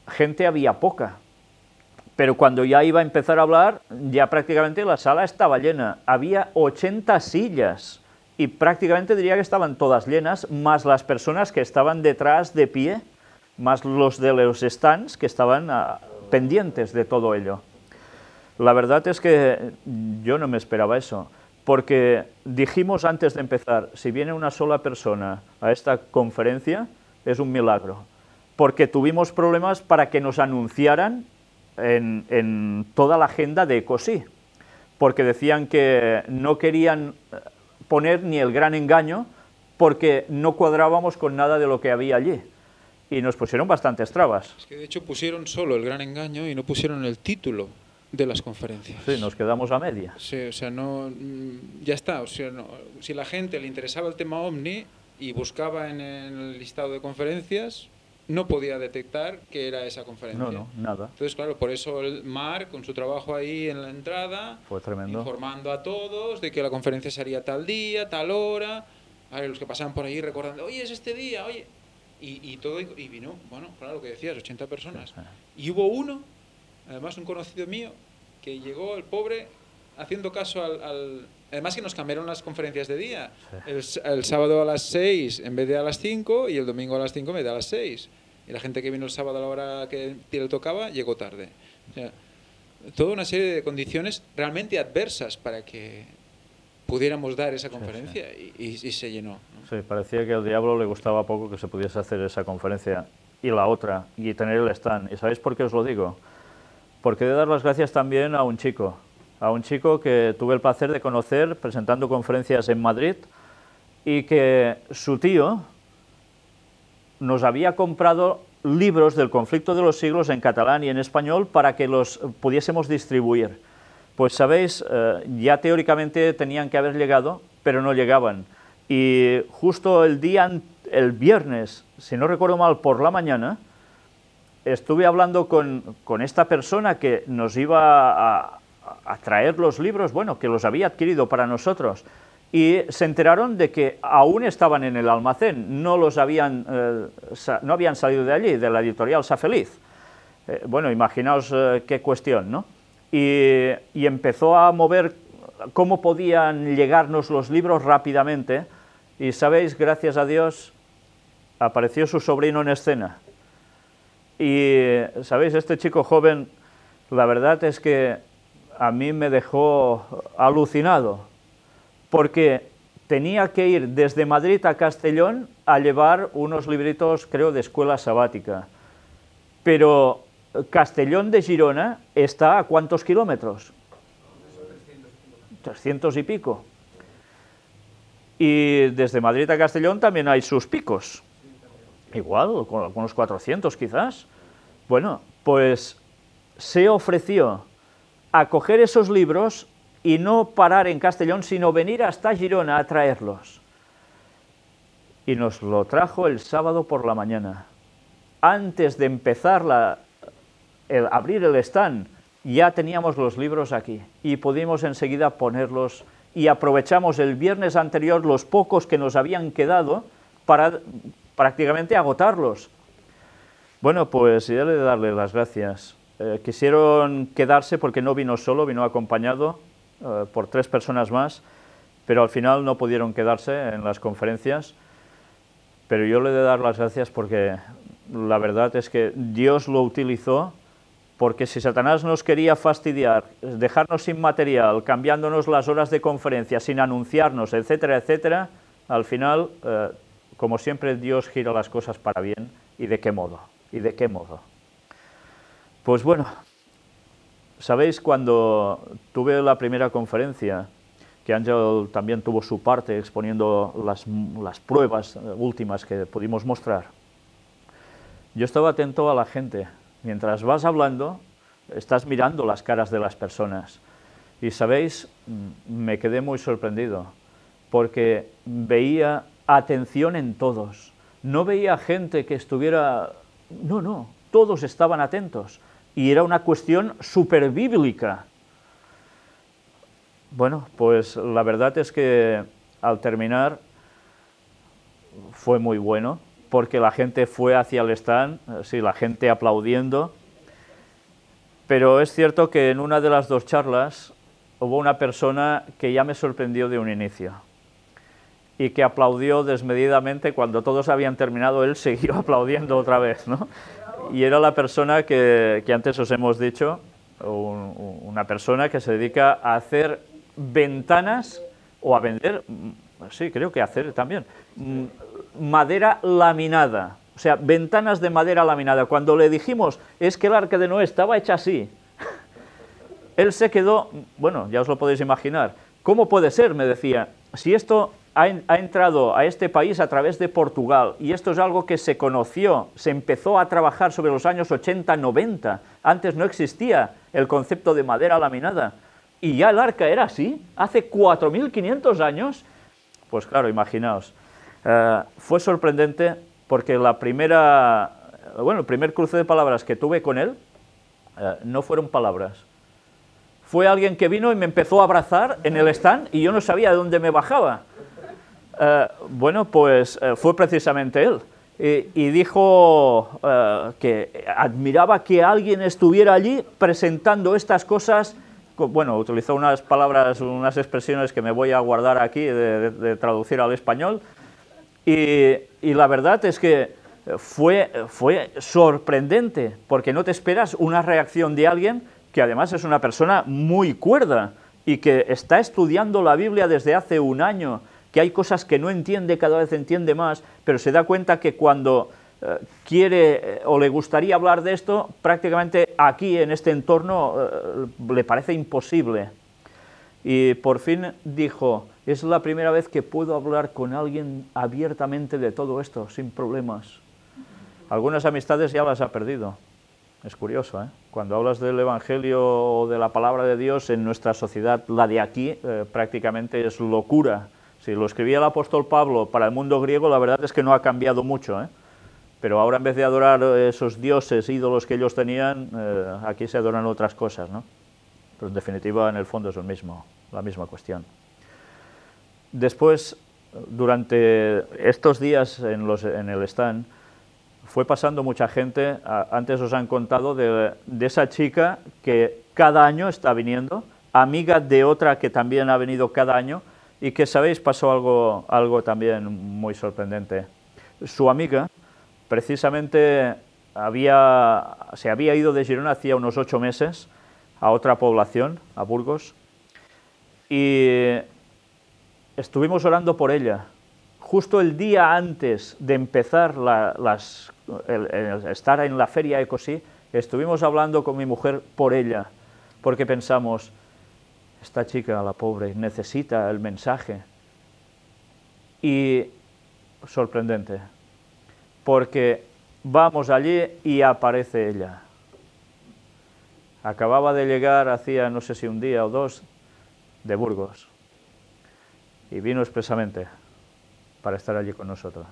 gente había poca, pero cuando ya iba a empezar a hablar, ya prácticamente la sala estaba llena, había 80 sillas, y prácticamente diría que estaban todas llenas, más las personas que estaban detrás de pie, más los de los stands que estaban pendientes de todo ello. La verdad es que yo no me esperaba eso, porque dijimos antes de empezar, si viene una sola persona a esta conferencia, es un milagro, porque tuvimos problemas para que nos anunciaran en toda la agenda de ECOSI, porque decían que no querían poner ni el gran engaño, porque no cuadrábamos con nada de lo que había allí, y nos pusieron bastantes trabas. Es que de hecho pusieron solo el gran engaño y no pusieron el título de las conferencias. Sí, nos quedamos a media. Sí, o sea, no, ya está. O sea, no, si la gente le interesaba el tema OVNI y buscaba en el listado de conferencias, no podía detectar que era esa conferencia. No, nada. Entonces, claro, por eso el Mark, con su trabajo ahí en la entrada, fue tremendo, informando a todos de que la conferencia sería tal día, tal hora. A ver, los que pasaban por ahí recordando, oye, es este día, oye. Y todo, y vino, bueno, claro, lo que decías, 80 personas. Sí. Y hubo uno, además un conocido mío, que llegó el pobre haciendo caso además que nos cambiaron las conferencias de día. Sí. El sábado a las 6 en vez de a las 5 y el domingo a las 5 en vez de a las 6. Y la gente que vino el sábado a la hora que le tocaba llegó tarde. O sea, toda una serie de condiciones realmente adversas para que pudiéramos dar esa conferencia. Sí, sí. Y se llenó, ¿no? Sí, parecía que al diablo le gustaba poco que se pudiese hacer esa conferencia y la otra, y tener el stand. ¿Y sabéis por qué os lo digo? Porque he de dar las gracias también a un chico que tuve el placer de conocer presentando conferencias en Madrid, y que su tío nos había comprado libros del conflicto de los siglos en catalán y en español para que los pudiésemos distribuir. Pues sabéis, ya teóricamente tenían que haber llegado, pero no llegaban. Y justo el viernes, si no recuerdo mal, por la mañana, estuve hablando con esta persona que nos iba a traer los libros, bueno, que los había adquirido para nosotros, y se enteraron de que aún estaban en el almacén, no habían salido de allí, de la editorial Safeliz. Bueno, imaginaos qué cuestión, ¿no? Y empezó a mover cómo podían llegarnos los libros rápidamente, y sabéis, gracias a Dios, apareció su sobrino en escena. Y, ¿sabéis? Este chico joven, la verdad es que a mí me dejó alucinado, porque tenía que ir desde Madrid a Castellón a llevar unos libritos, creo, de escuela sabática. Pero Castellón de Girona está ¿a cuántos kilómetros? 300 y pico. Y desde Madrid a Castellón también hay sus picos. Igual, con unos 400 quizás. Bueno, pues se ofreció a coger esos libros y no parar en Castellón, sino venir hasta Girona a traerlos. Y nos lo trajo el sábado por la mañana. Antes de empezar abrir el stand, ya teníamos los libros aquí y pudimos enseguida ponerlos, y aprovechamos el viernes anterior los pocos que nos habían quedado para prácticamente agotarlos. Bueno, pues ya le he de darle las gracias. Quisieron quedarse porque no vino solo, vino acompañado, por 3 personas más, pero al final no pudieron quedarse en las conferencias. Pero yo le he de dar las gracias porque la verdad es que Dios lo utilizó, porque si Satanás nos quería fastidiar, dejarnos sin material, cambiándonos las horas de conferencia, sin anunciarnos, etcétera, etcétera, al final, como siempre, Dios gira las cosas para bien. ¿Y de qué modo? ¿Y de qué modo? Pues bueno, ¿sabéis? Cuando tuve la primera conferencia, que Ángel también tuvo su parte exponiendo las pruebas últimas que pudimos mostrar, yo estaba atento a la gente. Mientras vas hablando, estás mirando las caras de las personas. Y, ¿sabéis? Me quedé muy sorprendido, porque veía atención en todos. No veía gente que estuviera... No, todos estaban atentos. Y era una cuestión súper bíblica. Bueno, pues la verdad es que al terminar fue muy bueno, porque la gente fue hacia el stand, sí, la gente aplaudiendo, pero es cierto que en una de las 2 charlas hubo una persona que ya me sorprendió de un inicio y que aplaudió desmedidamente. Cuando todos habían terminado, él siguió aplaudiendo otra vez, ¿no? Y era la persona que antes os hemos dicho, una persona que se dedica a hacer ventanas o a vender, sí, creo que hacer también, madera laminada, o sea, ventanas de madera laminada. Cuando le dijimos, es que el arca de Noé estaba hecha así, él se quedó, bueno, ya os lo podéis imaginar. ¿Cómo puede ser?, me decía, si esto ha entrado a este país a través de Portugal, y esto es algo que se conoció, se empezó a trabajar sobre los años 80-90, antes no existía el concepto de madera laminada, y ya el arca era así, hace 4.500 años, pues claro, imaginaos. Fue sorprendente porque el primer cruce de palabras que tuve con él no fueron palabras. Fue alguien que vino y me empezó a abrazar en el stand y yo no sabía de dónde me bajaba. Bueno, pues fue precisamente él. Y dijo que admiraba que alguien estuviera allí presentando estas cosas. Bueno, utilizó unas palabras, unas expresiones que me voy a guardar aquí de traducir al español. Y la verdad es que fue sorprendente, porque no te esperas una reacción de alguien que además es una persona muy cuerda y que está estudiando la Biblia desde hace un año, que hay cosas que no entiende, cada vez entiende más, pero se da cuenta que cuando quiere o le gustaría hablar de esto, prácticamente aquí en este entorno le parece imposible. Y por fin dijo, es la primera vez que puedo hablar con alguien abiertamente de todo esto, sin problemas. Algunas amistades ya las ha perdido. Es curioso, ¿eh? Cuando hablas del Evangelio o de la palabra de Dios en nuestra sociedad, la de aquí prácticamente es locura. Si lo escribía el apóstol Pablo para el mundo griego, la verdad es que no ha cambiado mucho, ¿eh? Pero ahora en vez de adorar esos dioses, ídolos que ellos tenían, aquí se adoran otras cosas, ¿no? Pero en definitiva, en el fondo es la misma cuestión. Después, durante estos días en el stand, fue pasando mucha gente. Antes os han contado de esa chica que cada año está viniendo, amiga de otra que también ha venido cada año, y que, ¿sabéis?, pasó algo también muy sorprendente. Su amiga, precisamente, se había ido de Girona hacía unos 8 meses a otra población, a Burgos, y estuvimos orando por ella. Justo el día antes de empezar estar en la feria Ecosí, estuvimos hablando con mi mujer por ella, porque pensamos, esta chica, la pobre, necesita el mensaje. Y sorprendente, porque vamos allí y aparece ella. Acababa de llegar hacía, no sé si un día o 2, de Burgos, y vino expresamente para estar allí con nosotros.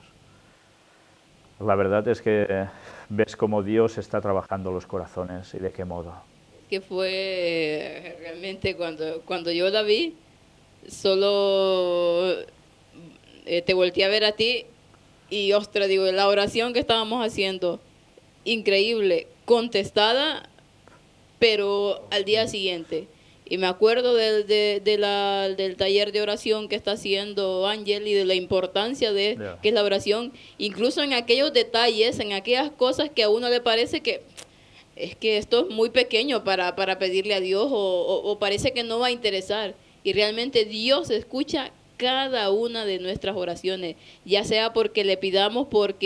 La verdad es que ves cómo Dios está trabajando los corazones y de qué modo. Que fue realmente cuando yo la vi, solo te volteé a ver a ti y, ostras, digo, la oración que estábamos haciendo, increíble, contestada, pero al día siguiente. Y me acuerdo del taller de oración que está haciendo Ángel y de la importancia de Yeah. que es la oración, incluso en aquellos detalles, en aquellas cosas que a uno le parece que es que esto es muy pequeño para pedirle a Dios o parece que no va a interesar. Y realmente Dios escucha cada una de nuestras oraciones, ya sea porque le pidamos por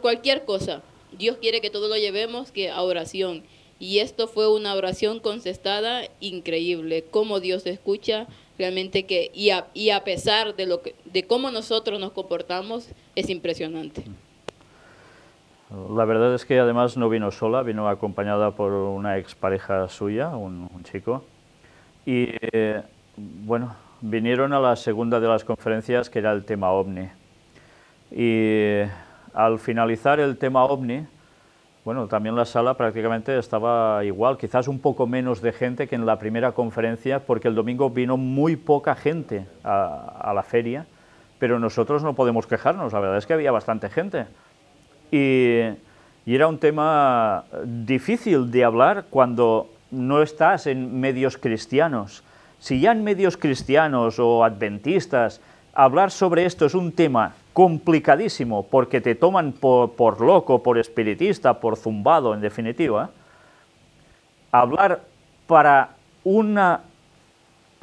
cualquier cosa. Dios quiere que todo lo llevemos que a oración. Y esto fue una oración contestada increíble, cómo Dios escucha realmente y a pesar de cómo nosotros nos comportamos, es impresionante. La verdad es que además no vino sola, vino acompañada por una expareja suya, un chico. Y bueno, vinieron a la segunda de las conferencias, que era el tema OVNI. Y al finalizar el tema OVNI, bueno, también la sala prácticamente estaba igual, quizás un poco menos de gente que en la primera conferencia, porque el domingo vino muy poca gente a la feria, pero nosotros no podemos quejarnos, la verdad es que había bastante gente. Y era un tema difícil de hablar cuando no estás en medios cristianos. Si ya en medios cristianos o adventistas hablar sobre esto es un tema complicadísimo porque te toman por loco, por espiritista, por zumbado, en definitiva, hablar para una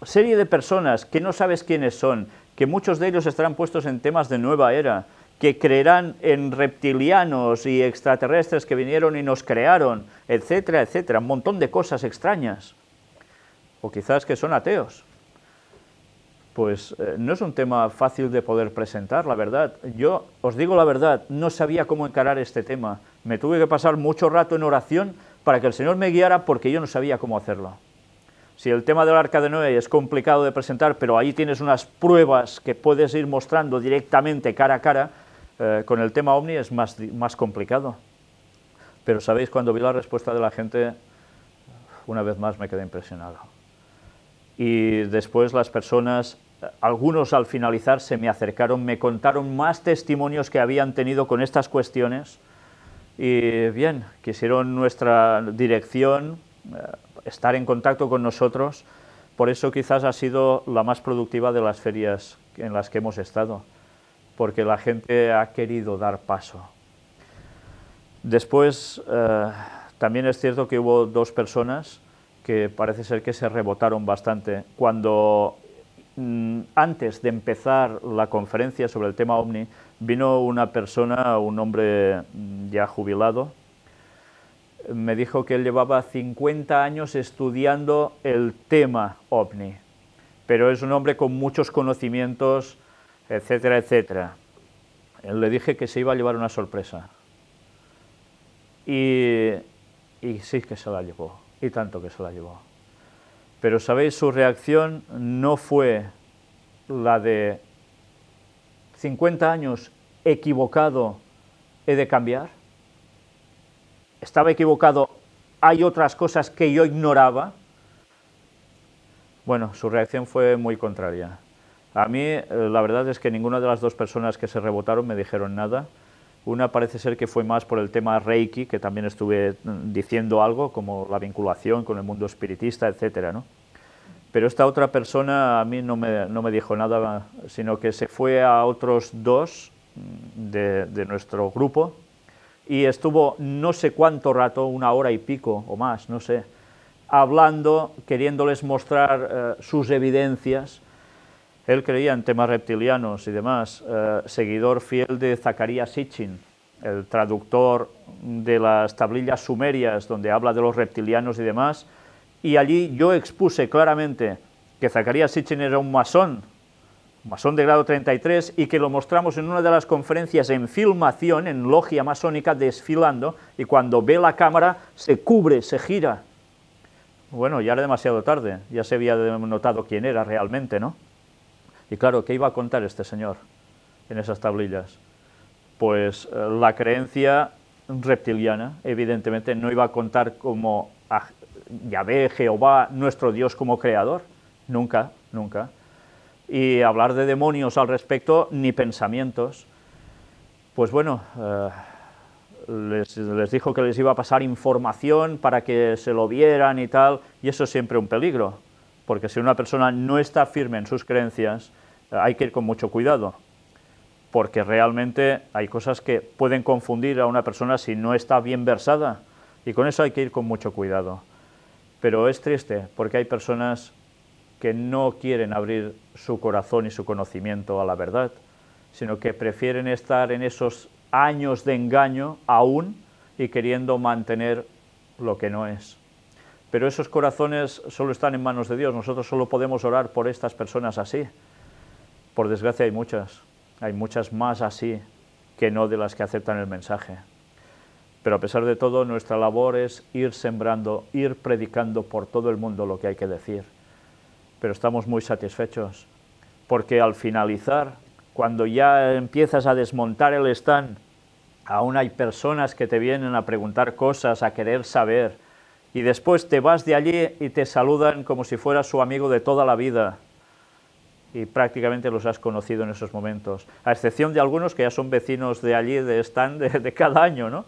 serie de personas que no sabes quiénes son, que muchos de ellos estarán puestos en temas de nueva era, que creerán en reptilianos y extraterrestres que vinieron y nos crearon, etcétera, etcétera, un montón de cosas extrañas, o quizás que son ateos. Pues no es un tema fácil de poder presentar, la verdad. Yo os digo la verdad, no sabía cómo encarar este tema. Me tuve que pasar mucho rato en oración para que el Señor me guiara porque yo no sabía cómo hacerlo. Si el tema del Arca de Noé es complicado de presentar, pero ahí tienes unas pruebas que puedes ir mostrando directamente cara a cara, con el tema OVNI es más complicado. Pero sabéis, cuando vi la respuesta de la gente, una vez más me quedé impresionado. Y después las personas, algunos al finalizar se me acercaron, me contaron más testimonios que habían tenido con estas cuestiones y bien, quisieron nuestra dirección, estar en contacto con nosotros, por eso quizás ha sido la más productiva de las ferias en las que hemos estado, porque la gente ha querido dar paso. Después, también es cierto que hubo dos personas que parece ser que se rebotaron bastante. Cuando antes de empezar la conferencia sobre el tema OVNI, vino una persona, un hombre ya jubilado, me dijo que él llevaba 50 años estudiando el tema OVNI, pero es un hombre con muchos conocimientos, etcétera, etcétera. Le dije que se iba a llevar una sorpresa. Y sí que se la llevó. Y tanto que se la llevó. Pero sabéis, su reacción no fue la de 50 años equivocado, he de cambiar. Estaba equivocado, hay otras cosas que yo ignoraba. Bueno, su reacción fue muy contraria. A mí, la verdad es que ninguna de las dos personas que se rebotaron me dijeron nada. Una parece ser que fue más por el tema Reiki, que también estuve diciendo algo, como la vinculación con el mundo espiritista, etcétera, ¿no? Pero esta otra persona a mí no me dijo nada, sino que se fue a otros dos de nuestro grupo y estuvo no sé cuánto rato, 1 hora y pico o más, no sé, hablando, queriéndoles mostrar sus evidencias. Él creía en temas reptilianos y demás, seguidor fiel de Zecharia Sitchin, el traductor de las tablillas sumerias donde habla de los reptilianos y demás, y allí yo expuse claramente que Zecharia Sitchin era un masón de grado 33, y que lo mostramos en una de las conferencias en filmación, en logia masónica, desfilando, y cuando ve la cámara se cubre, se gira. Bueno, ya era demasiado tarde, ya se había notado quién era realmente, ¿no? Y claro, ¿qué iba a contar este señor en esas tablillas? Pues la creencia reptiliana, evidentemente, no iba a contar como a Yahvé, Jehová, nuestro Dios como creador, nunca, nunca. Y hablar de demonios al respecto, ni pensamientos. Pues bueno, les dijo que les iba a pasar información para que se lo vieran y tal, y eso es siempre un peligro, porque si una persona no está firme en sus creencias, hay que ir con mucho cuidado, porque realmente hay cosas que pueden confundir a una persona si no está bien versada, y con eso hay que ir con mucho cuidado. Pero es triste, porque hay personas que no quieren abrir su corazón y su conocimiento a la verdad, sino que prefieren estar en esos años de engaño aún y queriendo mantener lo que no es. Pero esos corazones solo están en manos de Dios, nosotros solo podemos orar por estas personas así. Por desgracia hay muchas más así que no de las que aceptan el mensaje. Pero a pesar de todo, nuestra labor es ir sembrando, ir predicando por todo el mundo lo que hay que decir. Pero estamos muy satisfechos, porque al finalizar, cuando ya empiezas a desmontar el stand, aún hay personas que te vienen a preguntar cosas, a querer saber, y después te vas de allí y te saludan como si fueras su amigo de toda la vida, y prácticamente los has conocido en esos momentos, a excepción de algunos que ya son vecinos de allí, de stand, de cada año, ¿no?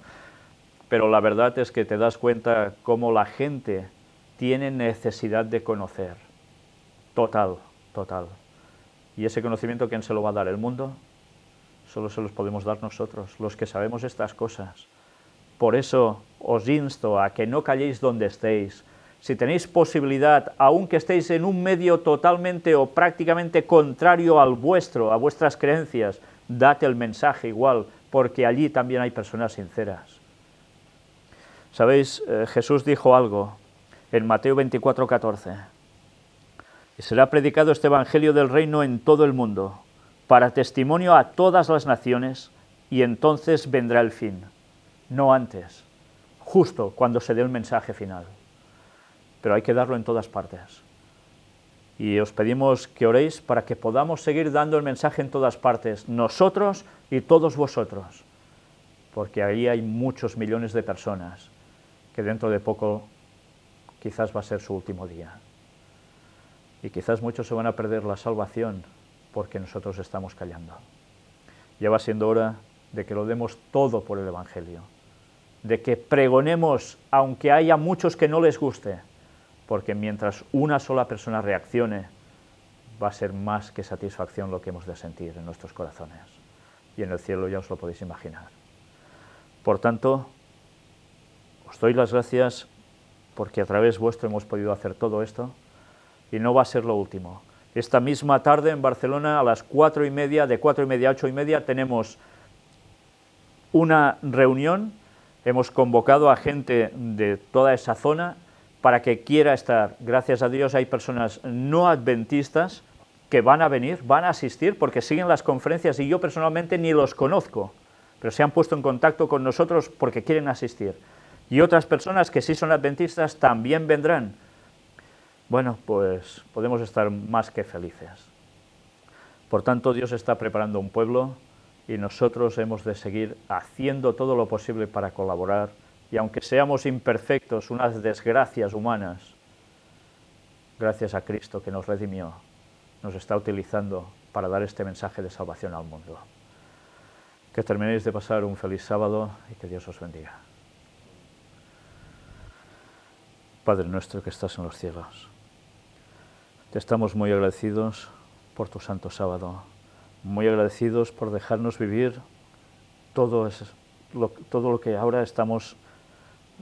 Pero la verdad es que te das cuenta cómo la gente tiene necesidad de conocer, total. ¿Y ese conocimiento quién se lo va a dar? ¿El mundo? Solo se los podemos dar nosotros, los que sabemos estas cosas. Por eso os insto a que no calléis donde estéis. Si tenéis posibilidad, aunque estéis en un medio totalmente o prácticamente contrario al vuestro, a vuestras creencias, dad el mensaje igual, porque allí también hay personas sinceras. ¿Sabéis? Jesús dijo algo en Mateo 24:14. Y será predicado este evangelio del reino en todo el mundo, para testimonio a todas las naciones, y entonces vendrá el fin. No antes, justo cuando se dé el mensaje final. Pero hay que darlo en todas partes. Y os pedimos que oréis para que podamos seguir dando el mensaje en todas partes, nosotros y todos vosotros, porque ahí hay muchos millones de personas que dentro de poco quizás va a ser su último día. Y quizás muchos se van a perder la salvación porque nosotros estamos callando. Ya va siendo hora de que lo demos todo por el Evangelio, de que pregonemos aunque haya muchos que no les guste, porque mientras una sola persona reaccione, va a ser más que satisfacción lo que hemos de sentir en nuestros corazones. Y en el cielo ya os lo podéis imaginar. Por tanto, os doy las gracias porque a través vuestro hemos podido hacer todo esto, y no va a ser lo último. Esta misma tarde en Barcelona a las 4:30, de 4:30 a 8:30, tenemos una reunión. Hemos convocado a gente de toda esa zona para que quiera estar. Gracias a Dios hay personas no adventistas que van a venir, van a asistir porque siguen las conferencias y yo personalmente ni los conozco, pero se han puesto en contacto con nosotros porque quieren asistir. Y otras personas que sí son adventistas también vendrán. Bueno, pues podemos estar más que felices. Por tanto, Dios está preparando un pueblo y nosotros hemos de seguir haciendo todo lo posible para colaborar, y aunque seamos imperfectos, unas desgracias humanas, gracias a Cristo que nos redimió, nos está utilizando para dar este mensaje de salvación al mundo. Que terminéis de pasar un feliz sábado y que Dios os bendiga. Padre nuestro que estás en los cielos, te estamos muy agradecidos por tu santo sábado, muy agradecidos por dejarnos vivir todo lo que ahora estamos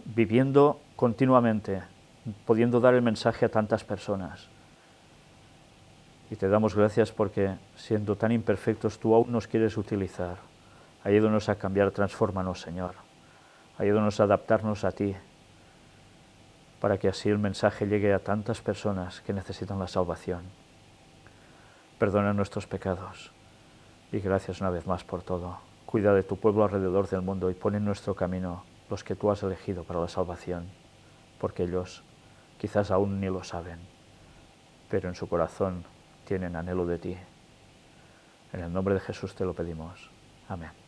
viviendo continuamente, pudiendo dar el mensaje a tantas personas. Y te damos gracias porque, siendo tan imperfectos, tú aún nos quieres utilizar. Ayúdanos a cambiar, transfórmanos, Señor. Ayúdanos a adaptarnos a ti, para que así el mensaje llegue a tantas personas que necesitan la salvación. Perdona nuestros pecados y gracias una vez más por todo. Cuida de tu pueblo alrededor del mundo y pon en nuestro camino los que tú has elegido para la salvación, porque ellos quizás aún ni lo saben, pero en su corazón tienen anhelo de ti. En el nombre de Jesús te lo pedimos. Amén.